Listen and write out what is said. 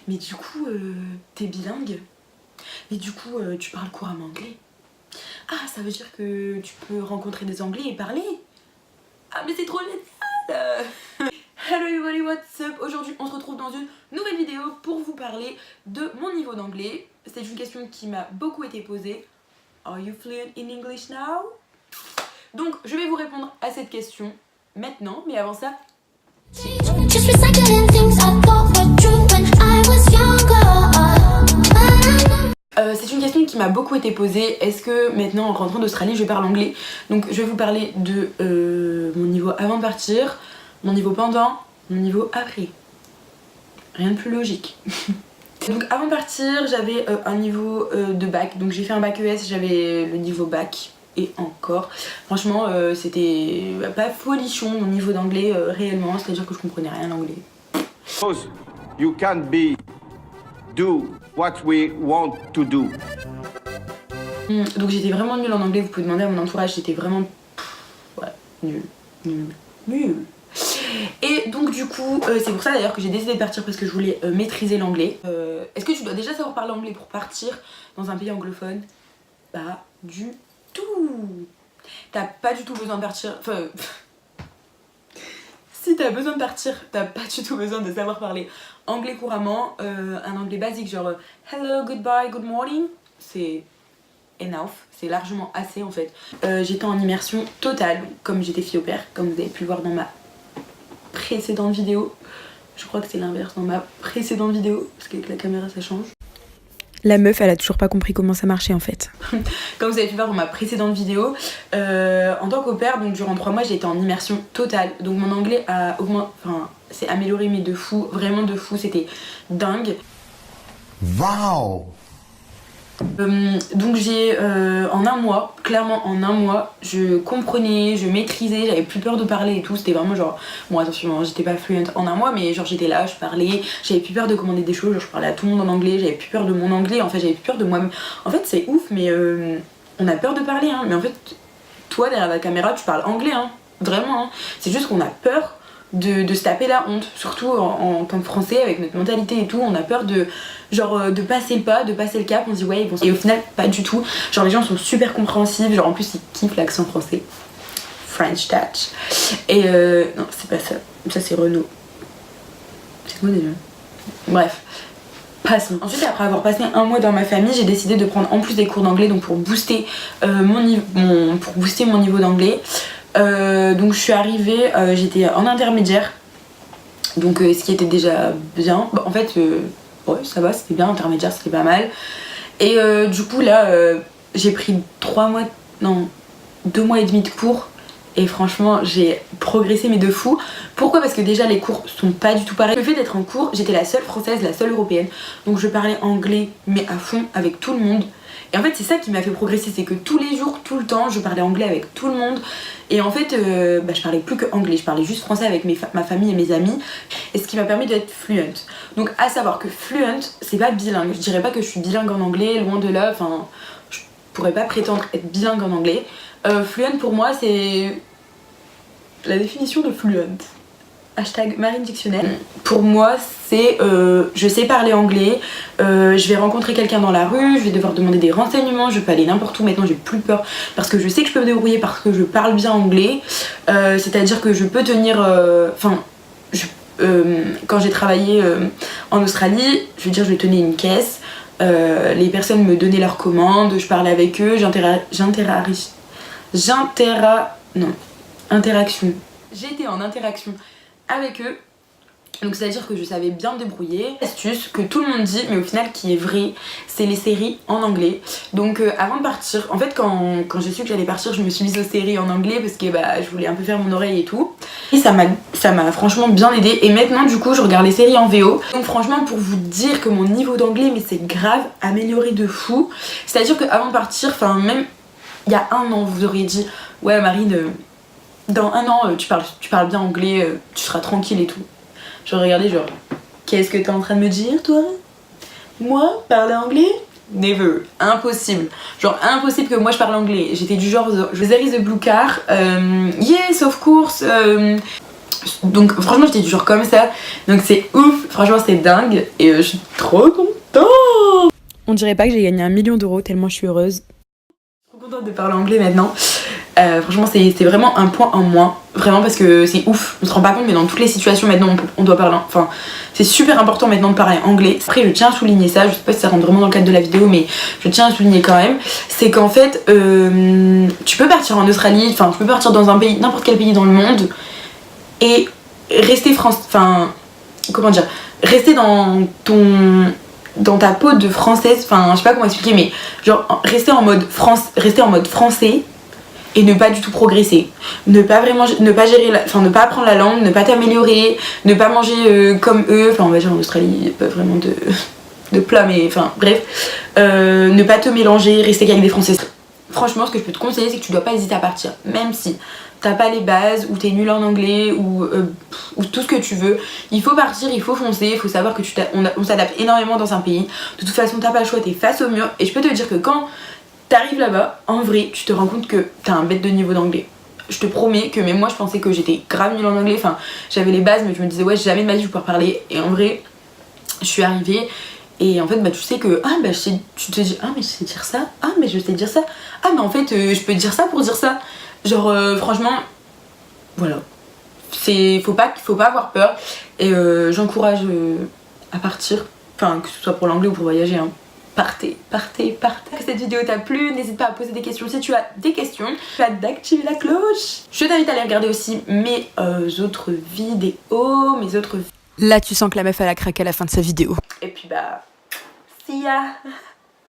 Mais du coup, t'es bilingue? Mais du coup, tu parles couramment anglais? Ah, ça veut dire que tu peux rencontrer des Anglais et parler? Ah, mais c'est trop génial! Hello everybody, what's up? Aujourd'hui, on se retrouve dans une nouvelle vidéo pour vous parler de mon niveau d'anglais. C'est une question qui m'a beaucoup été posée. Are you fluent in English now? Donc, je vais vous répondre à cette question maintenant, mais avant ça... c'est une question qui m'a beaucoup été posée. Est-ce que maintenant en rentrant d'Australie je parle anglais? Donc je vais vous parler de mon niveau avant de partir, mon niveau pendant, mon niveau après. Rien de plus logique. Donc avant de partir j'avais un niveau de bac. Donc j'ai fait un bac ES, j'avais le niveau bac. Et encore, franchement c'était pas folichon mon niveau d'anglais réellement. C'est à dire que je comprenais rien en anglais. You can't do what we want to do. Donc j'étais vraiment nulle en anglais, vous pouvez demander à mon entourage, j'étais vraiment ouais, nulle. Et donc du coup, c'est pour ça d'ailleurs que j'ai décidé de partir parce que je voulais maîtriser l'anglais. Est-ce que tu dois déjà savoir parler anglais pour partir dans un pays anglophone? Pas du tout. T'as pas du tout besoin de partir, enfin... Si t'as besoin de partir, t'as pas du tout besoin de savoir parler anglais couramment, un anglais basique genre hello, goodbye, good morning, c'est enough, c'est largement assez en fait. J'étais en immersion totale, comme j'étais fille au père, comme vous avez pu le voir dans ma précédente vidéo. Je crois que c'est l'inverse dans ma précédente vidéo, parce qu'avec la caméra ça change. La meuf, elle a toujours pas compris comment ça marchait en fait. Comme vous avez pu voir dans ma précédente vidéo, en tant qu'au pair, donc durant 3 mois, j'ai été en immersion totale. Donc mon anglais a augmenté, enfin, s'est amélioré mais de fou, vraiment de fou, c'était dingue. Wow! Donc j'ai en un mois, clairement en un mois, je comprenais, je maîtrisais, j'avais plus peur de parler et tout, c'était vraiment genre, bon attention, j'étais pas fluent en un mois mais genre j'étais là, je parlais, j'avais plus peur de commander des choses, genre je parlais à tout le monde en anglais, j'avais plus peur de mon anglais, en fait j'avais plus peur de moi-même. En fait c'est ouf mais on a peur de parler hein, mais en fait toi derrière la caméra tu parles anglais hein, vraiment hein, c'est juste qu'on a peur de se taper la honte, surtout en tant que français avec notre mentalité et tout, on a peur de genre de passer le pas, de passer le cap, on se dit ouais ils vont... Et au final pas du tout, genre les gens sont super compréhensifs, genre en plus ils kiffent l'accent français, French touch. Et non c'est pas ça, ça c'est Renault. C'est quoi déjà? Bref, passons. Ensuite après avoir passé un mois dans ma famille, j'ai décidé de prendre en plus des cours d'anglais donc pour booster mon niveau d'anglais. Donc je suis arrivée, j'étais en intermédiaire, donc ce qui était déjà bien. Bah, en fait, ouais, ça va, c'était bien, intermédiaire, c'était pas mal. Et du coup là, j'ai pris 2 mois et demi de cours. Et franchement, j'ai progressé mais de fou. Pourquoi? Parce que déjà les cours sont pas du tout pareils. Le fait d'être en cours, j'étais la seule française, la seule européenne. Donc je parlais anglais mais à fond avec tout le monde. Et en fait c'est ça qui m'a fait progresser, c'est que tous les jours, tout le temps, je parlais anglais avec tout le monde. Et en fait, je parlais plus que anglais, je parlais juste français avec ma famille et mes amis. Et ce qui m'a permis d'être fluent. Donc à savoir que fluent, c'est pas bilingue. Je dirais pas que je suis bilingue en anglais, loin de là. Enfin, je pourrais pas prétendre être bilingue en anglais. Fluent pour moi c'est la définition de fluent. Hashtag Marine Dictionnaire. Pour moi c'est je sais parler anglais, je vais rencontrer quelqu'un dans la rue, je vais devoir demander des renseignements, je peux aller n'importe où, maintenant j'ai plus peur parce que je sais que je peux me débrouiller parce que je parle bien anglais, c'est à dire que je peux tenir, quand j'ai travaillé en Australie, je veux dire je tenais une caisse, les personnes me donnaient leurs commandes, je parlais avec eux, interaction. J'étais en interaction avec eux, donc c'est à dire que je savais bien me débrouiller. Astuce que tout le monde dit mais au final qui est vrai, c'est les séries en anglais. Donc avant de partir, en fait quand j'ai su que j'allais partir, je me suis mise aux séries en anglais parce que je voulais un peu faire mon oreille et tout. Et ça m'a franchement bien aidé. Et maintenant du coup je regarde les séries en VO. Donc franchement pour vous dire que mon niveau d'anglais mais c'est grave amélioré de fou. C'est à dire qu'avant de partir, enfin même il y a un an vous auriez dit ouais Marine dans un an tu parles bien anglais, tu seras tranquille et tout. Je regardais genre, qu'est-ce que t'es en train de me dire toi? Moi, parler anglais? Never, impossible. Genre impossible que moi je parle anglais. J'étais du genre, there is a blue car, yes of course, Donc franchement j'étais toujours comme ça, donc c'est ouf, franchement c'est dingue et je suis trop contente. On dirait pas que j'ai gagné 1 million d'euros tellement je suis heureuse. Trop contente de parler anglais maintenant. Franchement c'est vraiment un point en moins, vraiment, parce que c'est ouf, on se rend pas compte mais dans toutes les situations maintenant on doit parler, enfin c'est super important maintenant de parler anglais. Après je tiens à souligner ça, je sais pas si ça rentre vraiment dans le cadre de la vidéo mais je tiens à souligner quand même, c'est qu'en fait tu peux partir en Australie, enfin tu peux partir dans un pays, n'importe quel pays dans le monde et rester rester dans ta peau de française, enfin je sais pas comment expliquer mais genre rester en mode français et ne pas du tout progresser, ne pas gérer ne pas apprendre la langue, ne pas t'améliorer, ne pas manger comme eux, enfin on va dire en Australie il n'y a pas vraiment de plats mais enfin bref, ne pas te mélanger, rester qu'avec des français. Franchement ce que je peux te conseiller c'est que tu dois pas hésiter à partir, même si t'as pas les bases ou t'es nul en anglais ou tout ce que tu veux, il faut partir, il faut foncer, il faut savoir que on s'adapte énormément dans un pays, de toute façon t'as pas le choix, t'es face au mur et je peux te dire que quand t'arrives là-bas, en vrai tu te rends compte que t'as un bête de niveau d'anglais. Je te promets que même moi je pensais que j'étais grave nulle en anglais, enfin j'avais les bases mais je me disais ouais jamais de ma vie je vais pouvoir parler et en vrai je suis arrivée. Et en fait bah tu sais que tu te dis mais je sais dire ça, mais je sais dire ça, mais en fait je peux dire ça pour dire ça. Genre franchement voilà, faut pas avoir peur et j'encourage à partir, enfin que ce soit pour l'anglais ou pour voyager hein. Partez. Que cette vidéo t'a plu, n'hésite pas à poser des questions si tu as des questions, pas d'activer la cloche. Je t'invite à aller regarder aussi mes autres vidéos, Là tu sens que la meuf elle a craqué à la fin de sa vidéo. Et puis bah see ya.